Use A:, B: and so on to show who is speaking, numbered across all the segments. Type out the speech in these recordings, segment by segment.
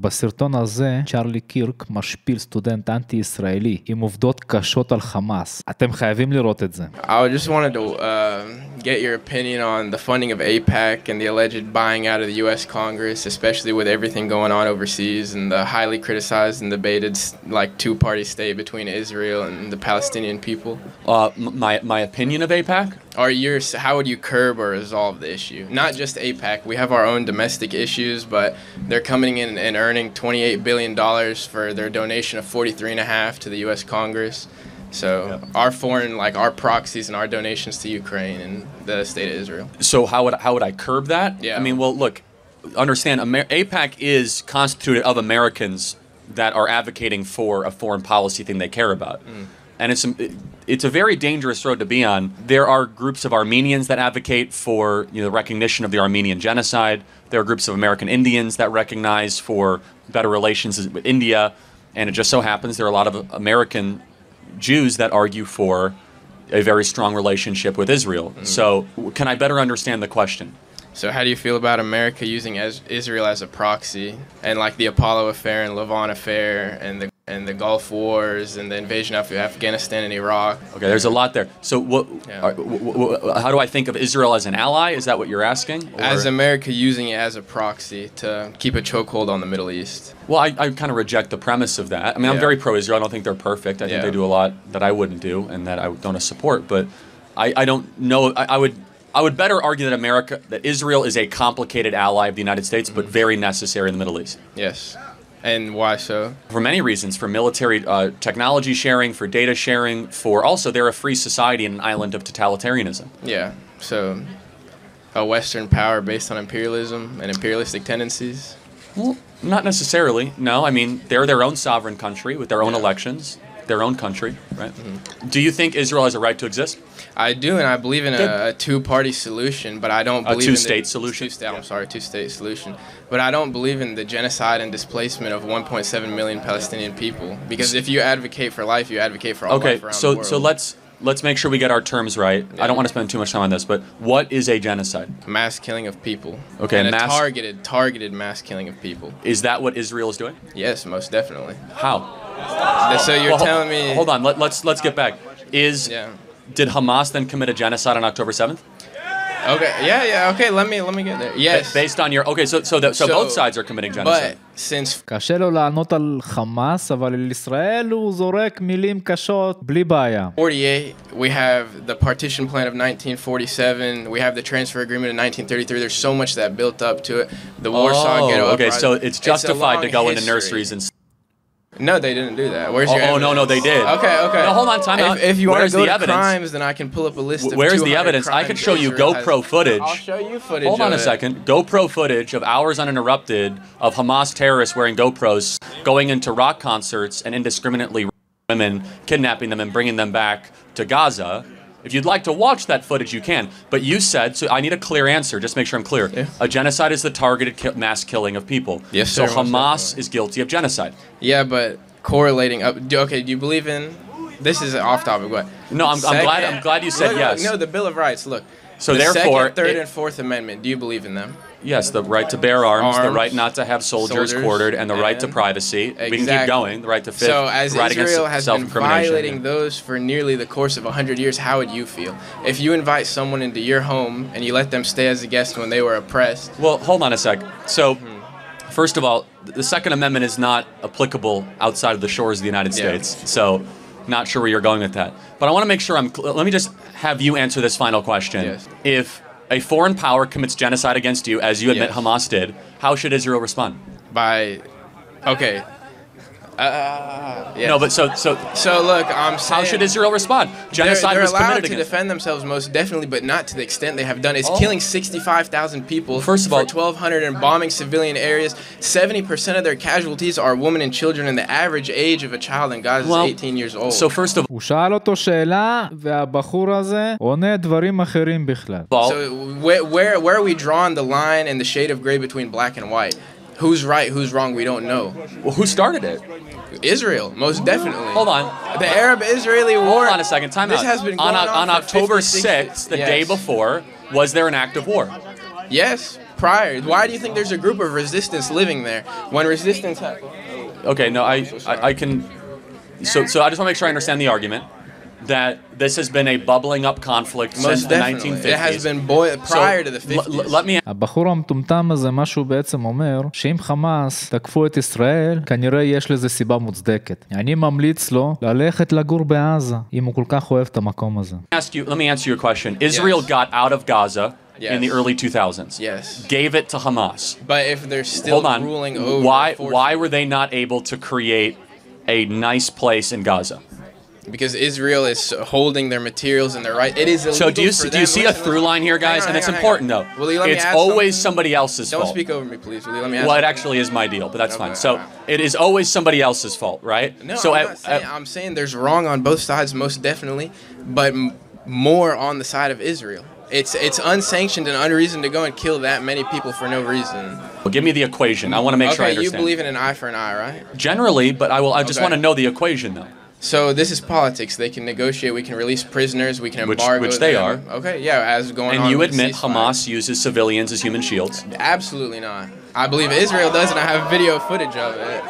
A: בסרטון הזה, צ'ארלי קירק משפיל סטודנט אנטי ישראלי עם עובדות קשות על חמאס. אתם חייבים לראות את זה.
B: I just wanted to get your opinion on the funding of AIPAC and the alleged buying out of the U.S. Congress, especially with everything going on overseas and the highly criticized and debated like two-party state between Israel and the Palestinian people.
C: My opinion of AIPAC?
B: Or how would you curb or resolve the issue? Not just AIPAC. We have our own domestic issues, but they're coming in and earning $28 billion for their donation of $43.5 billion to the U.S. Congress. So our foreign, like our proxies and our donations to Ukraine and the state of Israel.
C: So how would I curb that?
B: Yeah.
C: I mean, well, look, understand, AIPAC is constituted of Americans that are advocating for a foreign policy thing they care about. And it's a very dangerous road to be on. There are groups of Armenians that advocate for the recognition of the Armenian genocide. There are groups of American Indians that recognize for better relations with India. And it just so happens there are a lot of American Jews that argue for a very strong relationship with Israel. So can I better understand the question?
B: So how do you feel about America using Israel as a proxy and like the Apollo affair and Levant affair and the Gulf Wars and the invasion of Afghanistan and Iraq?
C: Okay, there's a lot there. So how do I think of Israel as an ally? Is that what you're asking? Or?
B: As America using it as a proxy to keep a chokehold on the Middle East.
C: Well, I kind of reject the premise of that. I mean, I'm very pro-Israel. I don't think they're perfect. I think they do a lot that I wouldn't do and that I don't support. But I don't know. I would better argue that Israel is a complicated ally of the United States, but very necessary in the Middle East.
B: Yes. And why so?
C: For many reasons. For military technology sharing, for data sharing, for also they're a free society in an island of totalitarianism.
B: Yeah. So a Western power based on imperialism and imperialistic tendencies?
C: Well, not necessarily. No, I mean, they're their own sovereign country with their own elections, their own country, right? Do you think Israel has a right to exist?
B: I do, and I believe in a two-party solution, but I don't believe
C: in a two-state solution.
B: Two-state solution. But I don't believe in the genocide and displacement of 1.7 million Palestinian people. Because if you advocate for life, you advocate for all life around the world.
C: So let's make sure we get our terms right. I don't want to spend too much time on this, but what is a genocide?
B: Mass killing of people.
C: Okay,
B: and targeted mass killing of people.
C: Is that what Israel is doing?
B: Yes, most definitely.
C: How?
B: So you're telling me?
C: Hold on. Let's get back. Did Hamas then commit a genocide on October 7th?
B: Okay. Yeah. Okay. Let me get there. Yes.
C: Based on your so both sides are committing genocide.
B: But since
A: קשה לו לענות על חמאס, אבל על ישראל הוא זורק מילים קשות בלי בעיה.
B: 48, we have the partition plan of 1947. We have the transfer agreement in 1933. There's so much that built up to it. The Warsaw Ghetto.
C: Okay. So it's justified to go into nurseries and.
B: No, they didn't do that. Where's your evidence?
C: No, they did.
B: Okay.
C: No, hold on, time out.
B: If you want to go to crimes, then I can pull up a list of
C: Where's the evidence? I could show you GoPro footage.
B: I'll show you footage.
C: Hold on a second. GoPro footage of hours uninterrupted of Hamas terrorists wearing GoPros going into rock concerts and indiscriminately women, kidnapping them and bringing them back to Gaza. If you'd like to watch that footage, you can. But you said, so I need a clear answer, just make sure I'm clear. Yeah. A genocide is the targeted mass killing of people.
B: Yes, sir.
C: So Hamas is guilty of genocide.
B: Yeah, but correlating up. Okay, do you believe in? This is off topic. What?
C: No, I'm glad you said yes.
B: No, the Bill of Rights. Look.
C: So
B: the
C: therefore,
B: Second, Third, and Fourth Amendment. Do you believe in them?
C: Yes, the right to bear arms, the right not to have soldiers quartered, and the right to privacy.
B: Exactly.
C: We can keep going. The right to fifth.
B: So as
C: right
B: Israel has been violating those for nearly the course of 100 years, how would you feel if you invite someone into your home and you let them stay as a guest when they were oppressed?
C: Well, hold on a sec. So. First of all, the Second Amendment is not applicable outside of the shores of the United States, so not sure where you're going with that. But I want to make sure let me just have you answer this final question.
B: Yes.
C: If a foreign power commits genocide against you, as you admit Hamas did, how should Israel respond?
B: Okay. Yes.
C: No, but so
B: look, I'm saying
C: how should Israel respond? Genocide
B: they're
C: was
B: allowed
C: committed
B: to
C: against
B: defend themselves most definitely, but not to the extent they have done. It's killing 65,000 people.
C: First of all,
B: 1,200 and bombing civilian areas. 70% of their casualties are women and children, and the average age of a child in Gaza is 18 years old.
C: So first of all,
A: הוא שאל אותו שאלה, והבחור הזה עונה דברים אחרים בכלל.
B: So where are we drawing the line and the shade of gray between black and white? Who's right, who's wrong, we don't know.
C: Well, who started it?
B: Israel, most definitely.
C: Hold on.
B: The Arab-Israeli war.
C: Hold on a second. Time out.
B: Has been going
C: on October
B: 50,
C: 6th, the day before, was there an act of war?
B: Yes. prior. Why do you think there's a group of resistance living there? When resistance
C: Okay, no, I can... So I just want to make sure I understand the argument that this has been a bubbling up conflict since the 1950s.
B: It has been prior to the 50s.
C: Let me...
A: הבחור המטומטם הזה, מה שהוא בעצם אומר, שאם חמאס תקפו את ישראל, כנראה יש לזה סיבה מוצדקת. אני ממליץ לו ללכת לגור בעזה, אם הוא כל כך אוהב את המקום הזה.
C: Let me answer your question. Israel got out of Gaza in the early 2000s.
B: Yes.
C: Gave it to Hamas.
B: But if they're still ruling over...
C: Why were they not able to create a nice place in Gaza?
B: Because Israel is holding their materials and their right. It is illegal.
C: So do you see a through line here, guys? And it's important though. It's always somebody else's fault.
B: Don't speak over me, please. Will you let me ask
C: well, it actually is my deal, but that's fine. So it is always somebody else's fault, right?
B: No,
C: so
B: I'm saying there's wrong on both sides, most definitely, but more on the side of Israel. It's unsanctioned and unreasoned to go and kill that many people for no reason.
C: Well, give me the equation. I want to make sure I understand.
B: You believe in an eye for an eye, right?
C: Generally, but I just want to know the equation though.
B: So this is politics. They can negotiate. We can release prisoners. We can embargo
C: which they
B: them.
C: are.
B: Okay, yeah, as going on.
C: And you admit Hamas uses civilians as human shields?
B: Absolutely not. I believe Israel does, and I have video footage of it.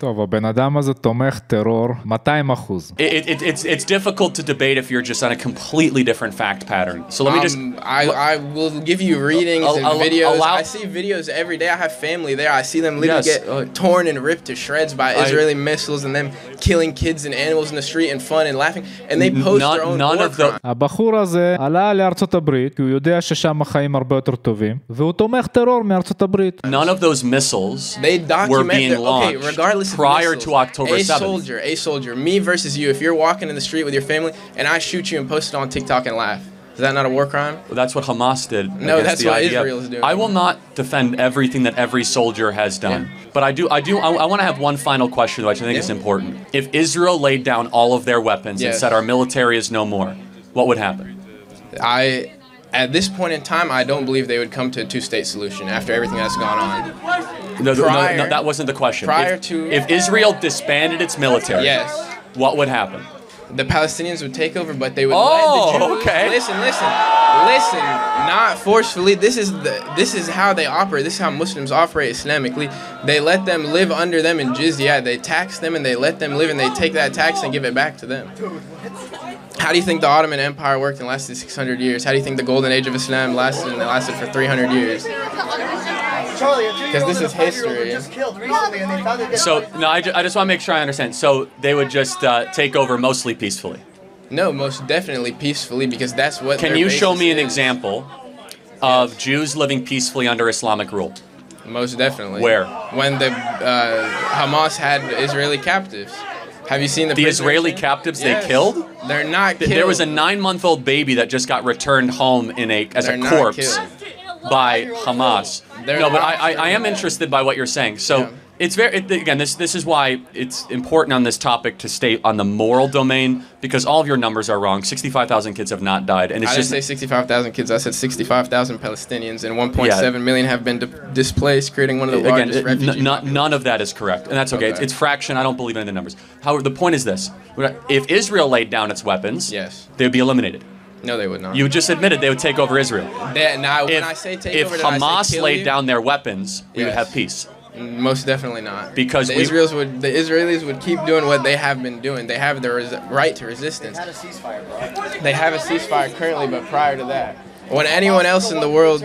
A: טוב, הבן אדם הזה תומך טרור 200%.
C: It's difficult to debate if you're just on a completely different fact pattern. So let me just...
B: I will give you readings and videos. I see videos every day. I have family there. I see them literally get torn and ripped to shreds by Israeli missiles and them killing kids and animals in the street and fun and laughing. And they post their own war crime.
A: הבחור הזה עלה לארצות הברית, כי הוא יודע ששם החיים הרבה יותר טובים, והוא תומך טרור מארצות הברית.
C: None of those missiles were being launched prior to October 7th.
B: A soldier, me versus you. If you're walking in the street with your family and I shoot you and post it on TikTok and laugh, is that not a war crime?
C: Well, that's what Hamas did.
B: No, that's what Israel is doing.
C: I will not defend everything that every soldier has done. Yeah. But I want to have one final question, which I think is important. If Israel laid down all of their weapons and said our military is no more, what would happen?
B: At this point in time, I don't believe they would come to a two-state solution after everything that's gone on.
C: No, that wasn't the question. If Israel disbanded its military, what would happen?
B: The Palestinians would take over, but they would let the Jews...
C: Okay.
B: Listen, not forcefully. This is how they operate. This is how Muslims operate Islamically. They let them live under them in jizya. They tax them and they let them live and they take that tax and give it back to them. How do you think the Ottoman Empire worked and lasted 600 years? How do you think the Golden Age of Islam lasted and it lasted for 300 years? Because this is history.
C: So, no, I just want to make sure I understand. So, they would just take over mostly peacefully?
B: No, most definitely peacefully, because that's what
C: Can you show me an example of Jews living peacefully under Islamic rule?
B: Most definitely.
C: Where?
B: When the Hamas had Israeli captives. Have you seen
C: the Israeli captives they killed?
B: They're not killed.
C: There was a 9-month-old baby that just got returned home as a corpse by Hamas. No, but I am interested by what you're saying. So it's again, this is why it's important on this topic to stay on the moral domain, because all of your numbers are wrong. 65,000 kids have not died, and
B: I didn't say 65,000 kids. I said 65,000 Palestinians, and 1.7 million have been displaced, creating one of the largest refugees.
C: None of that is correct, and that's okay. It's fraction. I don't believe in the numbers. However, the point is this: if Israel laid down its weapons, they would be eliminated.
B: No, they would not.
C: You just admitted they would take over Israel.
B: When I say take
C: over, if Hamas laid down their weapons, we would have peace.
B: Most definitely not.
C: Because
B: the Israelis would keep doing what they have been doing. They have their right to resistance.
D: They had a ceasefire, bro.
B: They have a ceasefire currently, but prior to that, when anyone else in the world...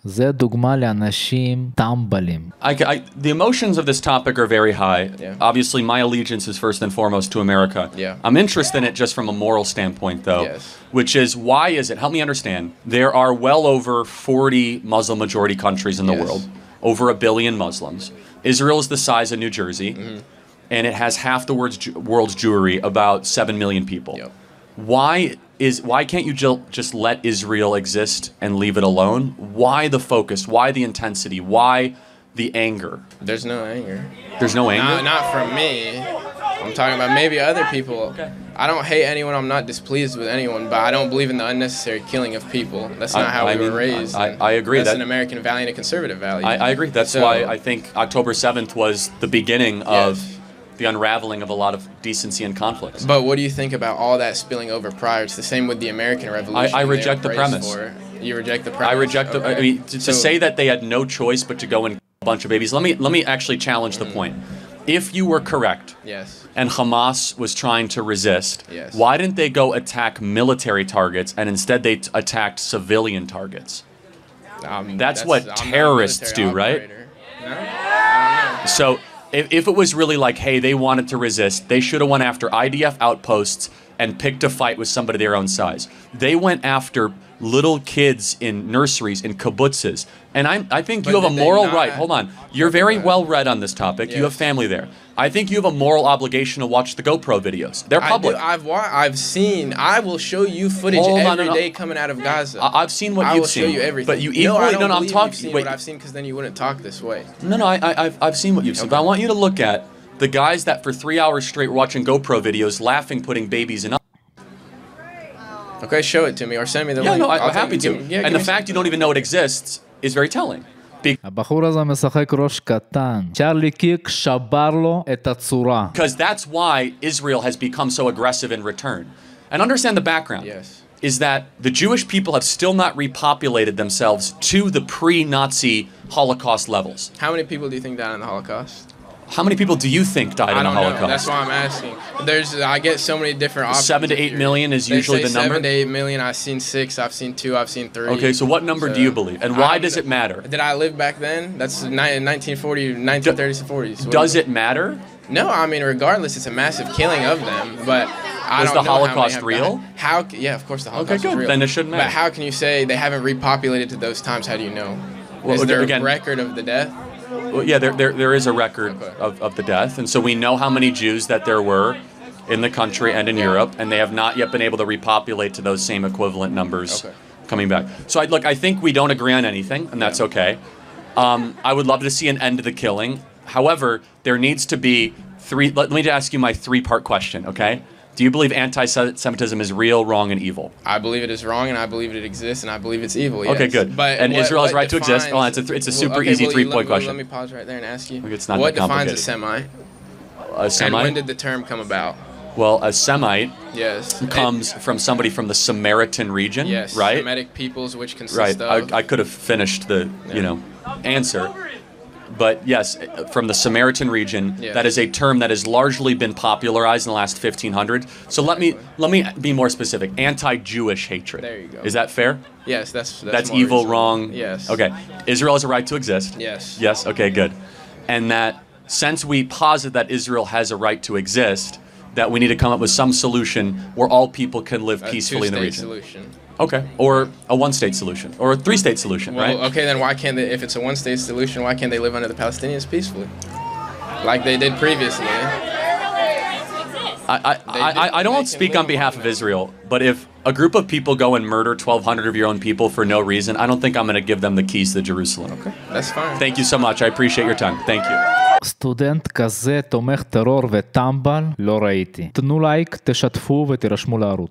A: זה דוגמה לאנשים טמבלים.
C: The emotions of this topic are very high. Obviously, my allegiance is first and foremost to America. I'm interested in it just from a moral standpoint, though, which is, why is it? Help me understand. There are well over 40 Muslim-majority countries in the world, over 1 billion Muslims. Israel is the size of New Jersey, and it has half the world's Jewry, about 7 million people. Why can't you just let Israel exist and leave it alone? Why the focus? Why the intensity? Why the anger?
B: There's no anger.
C: There's no anger?
B: Not from me. I'm talking about maybe other people. I don't hate anyone. I'm not displeased with anyone, but I don't believe in the unnecessary killing of people. That's not how we were raised.
C: I agree.
B: That's an American value and a conservative value.
C: I agree. That's why I think October 7th was the beginning of the unraveling of a lot of decency and conflicts.
B: But what do you think about all that spilling over prior? It's the same with the American Revolution.
C: I reject the premise.
B: You reject the premise?
C: I reject the. I mean, to say that they had no choice but to go and kill a bunch of babies. Let me actually challenge the point. If you were correct,
B: yes,
C: and Hamas was trying to resist,
B: yes,
C: why didn't they go attack military targets and instead they attacked civilian targets? That's what terrorists do, right?
B: No?
C: So if it was really like, hey, they wanted to resist, they should have went after IDF outposts and picked a fight with somebody their own size. They went after little kids in nurseries, in kibbutzes. And I think you have a moral right. Hold on. You're very well read on this topic. Yes. You have family there. I think you have a moral obligation to watch the GoPro videos. They're public.
B: I've seen. I will show you footage every day coming out of Gaza.
C: I've seen what you've seen.
B: I will show you everything.
C: But you equally no. I'm talking.
B: You've seen what I've seen because then you wouldn't talk this way.
C: No. I've seen what you've seen. But I want you to look at the guys that for 3 hours straight were watching GoPro videos, laughing, putting babies in.
B: Okay, show it to me or send me the link.
C: No, I'm happy to. And the fact you don't even know it exists is very telling.
A: הבחור הזה משחק ראש קטן. צ'ארלי קירק שבר לו את הצורה.
C: Because that's why Israel has become so aggressive in return. And understand the background.
B: Yes.
C: Is that the Jewish people have still not repopulated themselves to the pre-Nazi Holocaust levels.
B: How many people do you think died in the Holocaust?
C: How many people do you think died in the Holocaust?
B: Know. That's why I'm asking. I get so many different options.
C: 7 to 8 million is usually the number?
B: 7 to 8 million. I've seen 6, I've seen 2, I've seen 3.
C: Okay, so what number do you believe? And why does it matter?
B: Did I live back then? That's 1940, 1930s and 40s.
C: Does it matter?
B: No, I mean, regardless, it's a massive killing of them, but I don't know.
C: Was the Holocaust real?
B: Yeah, of course the Holocaust
C: was real. Then it shouldn't matter.
B: But how can you say they haven't repopulated to those times? How do you know?
C: Well,
B: is there a record of the death?
C: Well, yeah, there is a record of the death, and so we know how many Jews that there were in the country and in Europe, and they have not yet been able to repopulate to those same equivalent numbers coming back. So I think we don't agree on anything, and that's okay. I would love to see an end to the killing. However, there needs to be let me ask you my 3-part question, okay? Do you believe anti-Semitism is real, wrong, and evil?
B: I believe it is wrong, and I believe it exists, and I believe it's evil, yes.
C: Okay, good. And Israel has a right to exist? Oh, it's a super easy 3-point question.
B: Let me pause right there and ask you.
C: It's not
B: what
C: that
B: defines a Semite?
C: A Semite?
B: And when did the term come about?
C: Well, a Semite comes from somebody from the Samaritan region, right?
B: Semitic peoples, which consist of...
C: I could have finished the, answer. But yes, from the Samaritan region, that is a term that has largely been popularized in the last 1500. So let me be more specific. Anti-Jewish hatred.
B: There you go.
C: Is that fair?
B: Yes, that's
C: evil,
B: reasonable.
C: wrong.
B: Yes.
C: Okay. Israel has a right to exist.
B: Yes.
C: Yes. Okay. Good. And that since we posit that Israel has a right to exist, that we need to come up with some solution where all people can live peacefully in the region.
B: Solution.
C: Okay, or a 1-state solution, or a 3-state solution, right?
B: Okay, then why can't they, if it's a 1-state solution, why can't they live under the Palestinians peacefully? Like they did previously.
C: I don't speak on behalf of Israel, but if a group of people go and murder 1,200 of your own people for no reason, I don't think I'm going to give them the keys to Jerusalem.
B: Okay, that's fine.
C: Thank you so much. I appreciate your time. Thank you.
A: סטודנט כזה תומך טרור וטמבל לא ראיתי. תנו לייק, תשתפו ותירשמו לערוץ.